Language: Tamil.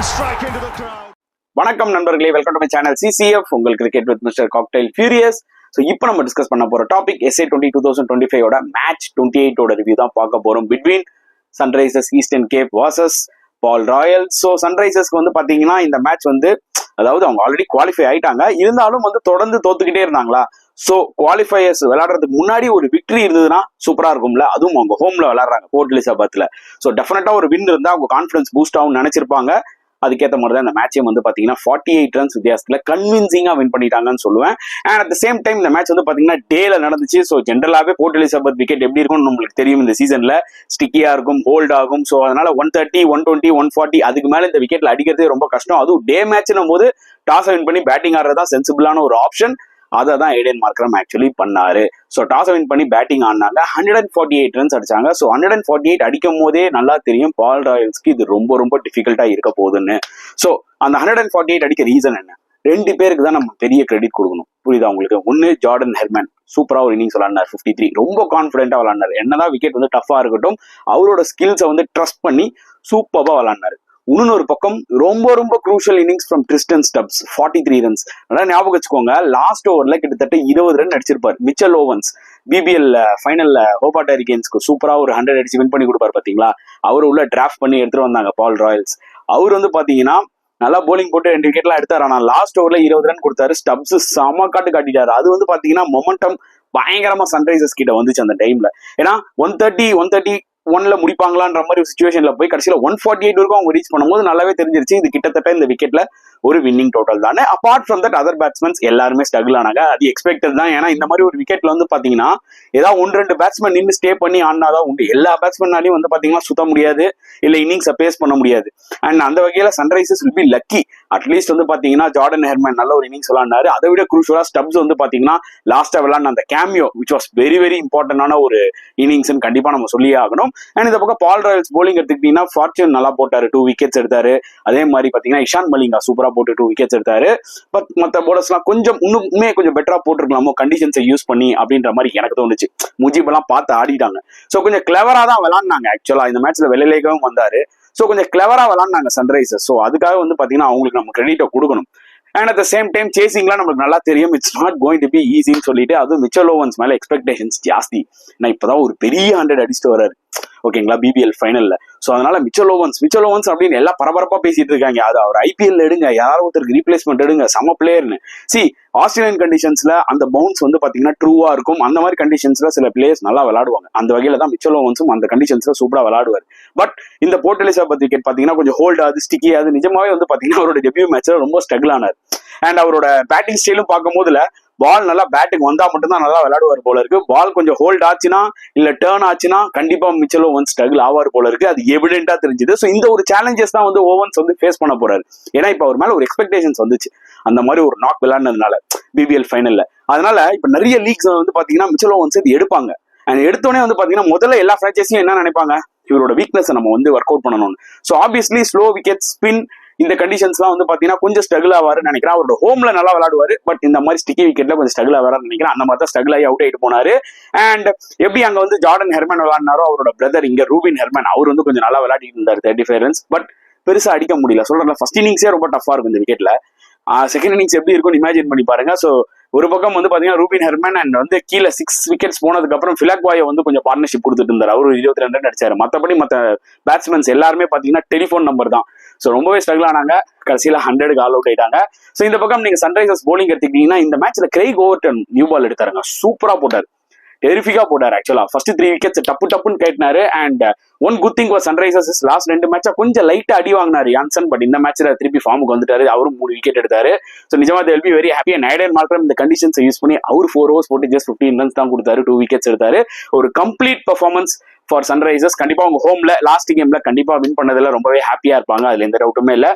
strike into the crowd. வணக்கம் நண்பர்களே, welcome to my channel CCF உங்கள் cricket with mister cocktail furious. So இப்போ நம்ம டிஸ்கஸ் பண்ண போற டாபிக் SA20 2025 மேட்ச் 28 ரிவ்யூ தான் பார்க்க போறோம். Between Sunrisers Eastern Cape versus Paarl royal. So சன்ரைசர்ஸ்க்கு வந்து பாத்தீங்கன்னா இந்த மேட்ச் வந்து அதாவது அவங்க ஆல்ரெடி குவாலிஃபை ஆயிட்டாங்க, இருந்தாலும் வந்து தொடர்ந்து தோத்துக்கிட்டே இருந்தாங்களா. ஸோ குவாலிஃபயர்ஸ் விளையாடுறதுக்கு முன்னாடி ஒரு விக்டரி இருந்ததுன்னா சூப்பரா இருக்கும்ல. அதுவும் அவங்க ஹோம்ல விளையாடுறாங்க போர்ட் எலிசபெத்ல. ஸோ டெஃபினட்டா ஒரு வின் இருந்தா அவங்க கான்ஃபிடன்ஸ் பூஸ்ட் ஆகும்னு நினைச்சிருப்பாங்க. அதுக்கேற்ற மாதிரி தான் இந்த மேட்சையும் வந்து பாத்தீங்கன்னா 48 ரன்ஸ் வித்தியாசத்துல கன்வின்சிங்கா வின் பண்ணிட்டாங்கன்னு சொல்லுவேன். And at the same time இந்த மேட்ச் வந்து பாத்தீங்கன்னா டேல நடந்துச்சு. ஸோ ஜென்ரலாவே போர்ட் எலிசபெத் விக்கெட் எப்படி இருக்கும்னு உங்களுக்கு தெரியும், இந்த சீசன்ல ஸ்டிக்கியா இருக்கும், ஹோல்ட் ஆகும். ஸோ அதனால 130, 120, 140 அதுக்கு மேல இந்த விக்கெட்ல அடிக்கிறதே ரொம்ப கஷ்டம். அதுவும் டே மேட்ச்னும் போது டாஸ் வின் பண்ணி பேட்டிங் ஆடுறதா சென்சிபிளான ஒரு ஆப்ஷன். அதை தான் ஏடன் மார்க்ரம் ஆக்சுவலி பண்ணாரு. ஸோ டாஸ் வின் பண்ணி பேட்டிங் ஆடினாங்க, 148 ரன்ஸ் அடிச்சாங்க. ஸோ 148 அடிக்கும் போதே நல்லா தெரியும் பால் ராயல்ஸ்க்கு இது ரொம்ப ரொம்ப டிஃபிகல்ட்டா இருக்க போகுதுன்னு. ஸோ அந்த 148 அடிக்க ரீசன் என்ன? ரெண்டு பேருக்கு தான் நம்ம பெரிய கிரெடிட் கொடுக்கணும், புரியுதா உங்களுக்கு? ஒன்னு ஜார்டன் ஹெர்மன் சூப்பரா ஒரு இன்னிங்ஸ் விளாண்டார், 53 ரொம்ப கான்பிடென்டா விளாண்டாரு. என்னதான் விக்கெட் வந்து டஃபா இருக்கட்டும், அவரோட ஸ்கில்ஸை வந்து ட்ரஸ்ட் பண்ணி சூப்பரா விளாண்டாரு. இன்னொரு பக்கம் ரொம்ப ரொம்ப crucial innings from Tristan Stubbs, 43 runs. நல்லா ஞாபகம் வச்சுக்கோங்க, லாஸ்ட் ஓவர்ல கிட்டத்தட்ட 20 ரன் அடிச்சிருப்பார். மிச்சல் ஓவன்ஸ் பிபிஎல் ஃபைனல்ல ஹோபார்ட் ஹரிகேன்ஸ்க்கு சூப்பரா ஒரு 100 அடிச்சு வின் பண்ணி கொடுப்பாரு பாத்தீங்களா. அவர் உள்ள டிராஃப்ட் பண்ணி எடுத்துட்டு வந்தாங்க பால் ராயல்ஸ். அவர் வந்து பாத்தீங்கன்னா நல்லா போலிங் போட்டு 2 விக்கெட்லாம் எடுத்தாரு. ஆனா லாஸ்ட் ஓவர்ல 20 ரன் கொடுத்தாரு. ஸ்டப்ஸ் செம காட்டிட்டாரு. அது வந்து பாத்தீங்கன்னா மொமெண்டம் பயங்கரமா சன்ரைசர்ஸ் கிட்ட வந்துச்சு அந்த டைம்ல. ஏன்னா 131ல முடிப்பாங்களான்ற மாதிரி ஒரு சிச்சுவேஷன்ல போய் கடைசியில 148 வரைக்கும் அவங்க ரீச் பண்ணும்போது நல்லாவே தெரிஞ்சிருச்சு இது கிட்டத்தட்ட இந்த விக்கெட்ல ஒரு வின்னிங் டோட்டல் தானே. Apart from that other batsmen எல்லாருமே ஸ்ட்ரகிள் ஆனாங்க. அது எக்ஸ்பெக்டட் தான். ஏன்னா இந்த மாதிரி ஒரு விக்கெட்ல வந்து பாத்தீங்கன்னா ஏதாவது 1-2 பேட்ஸ்மேன் நின்று ஸ்டே பண்ணி ஆடினாதான் உண்டு. எல்லா பேட்ஸ்மேனாலையும் வந்து பாத்தீங்கன்னா சுத்த முடியாது, இல்ல இன்னிங்ஸை பேஸ் பண்ண முடியாது. அண்ட் அந்த வகையில Sunrisers will be lucky. At least வந்து பாத்தீங்கன்னா ஜார்டன் ஹெர்மன் நல்ல ஒரு இன்னிங்ஸ் விளையாண்டாரு. அதை விட குரூஷியலா ஸ்டப்ஸ் வந்து பாத்தீங்கன்னா லாஸ்டா விளையாடின அந்த cameo which was very very இம்பார்ட்டன்டான ஒரு இன்னிங்ஸ் கண்டிப்பா நம்ம சொல்லியே ஆகணும். அண்ட் இந்த பக்கம் பால் ராயல்ஸ் போலிங் எடுத்துக்கிட்டீங்கன்னா ஃபார்ச்சூன் நல்லா போட்டாரு, 2 விக்கெட்ஸ் எடுத்தாரு. அதே மாதிரி பாத்தீங்கன்னா இஷான் மலிங்கா சூப்பரா போட்டு 2 விக்கெட்ஸ் எடுத்தாரு. பட் மற்ற போலர்ஸ் எல்லாம் கொஞ்சம் இன்னுமே கொஞ்சம் பெட்டரா போட்டுருக்கலாமோ கண்டிஷன்ஸை யூஸ் பண்ணி அப்படின்ற மாதிரி எனக்கு தோணுச்சு. முஜிப் எல்லாம் பார்த்து ஆடிட்டாங்க. ஸோ கொஞ்சம் கிளவரா தான் விளாண்டாங்க. ஆக்சுவலா இந்த மேட்ச்ல வெள்ளையிலேயும் வந்தாரு. ஸோ கொஞ்சம் கிளவரா விளாண்டாங்க சன்ரைசர்ஸ். ஸோ அதுக்காக வந்து பாத்தீங்கன்னா அவங்களுக்கு நம்ம கிரெடிட்டை கொடுக்கணும். And at the same time சேசிங்லாம் நமக்கு நல்லா தெரியும், it's not going to be ஈஸின்னு சொல்லிட்டு அதுவும் மிச்சல் ஓவன்ஸ் மேல எக்ஸ்பெக்டேஷன்ஸ் ஜாஸ்தி. நான் இப்பதான் ஒரு பெரிய 100 அடிச்சுட்டு வர்றாரு, ஓகேங்களா, பிபிஎல் ஃபைனல்ல. ஸோ அதனால மிச்சல் ஓவன்ஸ் அப்படின்னு எல்லாம் பரபரப்பா பேசிட்டு இருக்காங்க. அது அவர் ஐபிஎல் எடுங்க, யாராவது ஒருத்தருக்கு ரீப்ளேஸ்மெண்ட் எடுங்க, சம பிளேயர்னு. ஆஸ்திரேலியன் கண்டிஷன்ஸ்ல அந்த பவுன்ஸ் வந்து பாத்தீங்கன்னா ட்ரூவா இருக்கும். அந்த மாதிரி கண்டிஷன்ஸ்ல சில பிளேயர்ஸ் நல்லா விளையாடுவாங்க. அந்த வகையில தான் மிச்சல் ஓவன்ஸும் அந்த கண்டிஷன்ஸ்ல சூப்பரா விளையாடுவார். பட் இந்த போர்ட் எலிசபெத் விக்கெட் பாத்தீங்கன்னா கொஞ்சம் ஹோல்ட் ஆகுது, ஸ்டிக்கி ஆகுது. நிஜமாவே வந்து பாத்தீங்கன்னா அவரோட டெபியூ மேட்ச்ல ரொம்ப ஸ்ட்ரகிள் ஆனார். அண்ட் அவரோட பேட்டிங் ஸ்டைலும் பார்க்கும் போதுல பால் நல்லா பேட்டிங் வந்தா மட்டும்தான் நல்லா விளையாடுவார் போல இருக்கு. பால் கொஞ்சம் ஹோல்ட் ஆச்சுன்னா இல்ல டேர்ன் ஆச்சுன்னா கண்டிப்பா மிச்சல் ஓவன்ஸ் ஸ்ட்ரகிள் ஆவார் போல இருக்கு. அது எவிடென்டா தெரிஞ்சுது. ஸோ இந்த ஒரு சேலஞ்சஸ் தான் வந்து ஓவன்ஸ் வந்து ஃபேஸ் பண்ண போறாரு. ஏன்னா இப்ப அவர் மேல ஒரு எக்ஸ்பெக்டேஷன்ஸ் வந்துச்சு, அந்த மாதிரி ஒரு நாக் விளையாடுனதுனால பிபிஎல் ஃபைனல்ல. அதனால இப்ப நிறைய லீக்ஸ் வந்து பாத்தீங்கன்னா மிச்சல் ஓவன்ஸ் இது எடுப்பாங்க. அண்ட் எடுத்தோடனே வந்து பாத்தீங்கன்னா முதல்ல எல்லா பிரான்ச்சைஸியும் என்ன நினைப்பாங்க, இவரோட வீக்னஸ் நம்ம வந்து ஒர்க் அவுட் பண்ணணும்னு. So obviously slow wicket, spin, இந்த கண்டிஷன்ஸ்லாம் வந்து பாத்தீங்கன்னா கொஞ்சம் ஸ்ட்ரகிள் ஆவாருன்னு நினைக்கிறேன். அவரோட ஹோம்ல நல்லா விளையாடுவாரு. பட் இந்த மாதிரி ஸ்டிக்கி விக்கெட்ல கொஞ்சம் ஸ்ட்ரகிள் ஆவாருன்னு நினைக்கிறேன். அந்த மாதிரி தான் ஸ்ட்ரகிள் ஆகி அவுட் ஆயிட்டு போனாரு. அண்ட் எப்படி அங்க வந்து ஜார்டன் ஹெர்மன் விளையாடினாரோ, அவரோட பிரதர் இங்க ரூபின் ஹெர்மன் அவர் வந்து கொஞ்சம் நல்லா விளையாடிட்டு இருந்தாரு, 35 ரன்ஸ். பட் பெருசா அடிக்க முடியல. சொல்றேன், ஃபர்ஸ்ட் இன்னிங்ஸே ரொம்ப டஃபா இருக்கும் இந்த விக்கெட்ல. செகண்ட் இன்னிங்ஸ் எப்படி இருக்கும்னு இமேஜின் பண்ணி பாருங்க. ஸோ ஒரு பக்கம் வந்து பாத்தீங்கன்னா ரூபின் ஹெர்மன் அண்ட் வந்து கீழே 6 விக்கெட்ஸ் போனதுக்கு அப்புறம் பிலாக்வாயை வந்து கொஞ்சம் பார்ட்னர்ஷிப் கொடுத்துட்டு இருந்தாரு. அவரு 22 ரன் அடிச்சாரு. மற்றபடி மற்ற பேட்ஸ்மேன்ஸ் எல்லாருமே பாத்தீங்கன்னா டெலிஃபோன் நம்பர் தான். ஸோ ரொம்பவே ஸ்ட்ரகிள் ஆனாங்க. கடைசியில 100க்கு ஆல் அவுட் ஆயிட்டாங்க. ஸோ இந்த பக்கம் நீங்க சன்ரைசர்ஸ் போலிங் எடுத்துக்கிட்டீங்கன்னா இந்த மேட்ச்ல கிரெய்க் ஓவர்டன் நியூ பால் எடுத்தாருங்க, சூப்பரா போட்டாரு, டெரிஃபிக்கா போட்டாரு. ஆக்சுவலா ஃபர்ஸ்ட் 3 விக்கெட்ஸ் டப்புன்னு கேட்டினாரு. And one good thing for Sunrisers last 2 மேட்சா கொஞ்சம் லைட்டா அடி வாங்கினாரு யான்சன். பட் இந்த மேட்ச்ல திருப்பி ஃபார்முக்கு வந்துட்டாரு. அவரும் 3 விக்கெட் எடுத்தாரு. ஸோ நிஜமா they will be very happy. And Aden Markram இந்த கண்டிஷன்ஸை யூஸ் பண்ணி அவர் 4 overs போட்டு ஜஸ்ட் 15 ரன்ஸ் தான் கொடுத்தாரு, 2 விக்கெட்ஸ் எடுத்தாரு. ஒரு கம்ப்ளீட் பெர்ஃபார்மன்ஸ் ஃபார் சன்ரைசர்ஸ். கண்டிப்பா அவங்க ஹோம்ல லாஸ்ட் கேம்ல கண்டிப்பா வின் பண்ணதுல ரொம்பவே ஹாப்பியா இருப்பாங்க, அதுல எந்த டவுட்டுமே இல்ல.